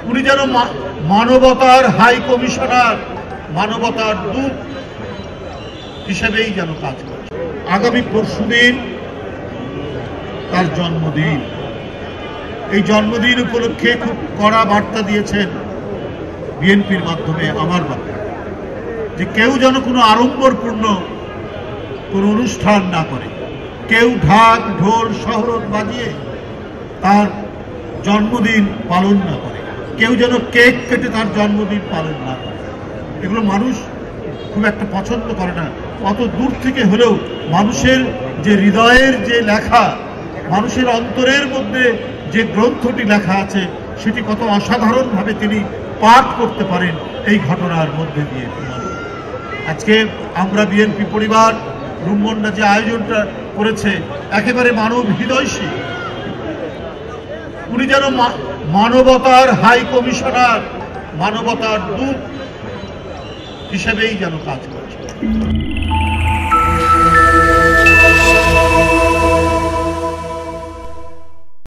উনি যেন মানবতার হাই কমিশনার, মানবতার দূত হিসেবেই যেন কাজ করে। আগামী পরশুদিন তার জন্মদিন। এই জন্মদিন উপলক্ষে খুব কড়া বার্তা দিয়েছেন বিএনপির মাধ্যমে, আমার মাধ্যমে, যে কেউ যেন কোনো আড়ম্বরপূর্ণ কোনো অনুষ্ঠান না করে, কেউ ঢাক ঢোল শহরত বাজিয়ে তার জন্মদিন পালন না করে, কেউ যেন কেক কেটে তার জন্মদিন পালন না করে। এগুলো মানুষ খুব একটা পছন্দ করে না। অত দূর থেকে হলেও মানুষের যে হৃদয়ের যে লেখা, মানুষের অন্তরের মধ্যে যে গ্রন্থটি লেখা আছে, সেটি কত অসাধারণভাবে তিনি পাঠ করতে পারেন এই ঘটনার মধ্যে দিয়ে। আজকে আমরা বিএনপি পরিবার ব্রহ্মণ্ডা যে আয়োজনটা করেছে, একেবারে মানব হৃদয়শী। উনি যেন মানবতার হাই কমিশনার, মানবতার দূত হিসেবেই যেন কাজ করছে।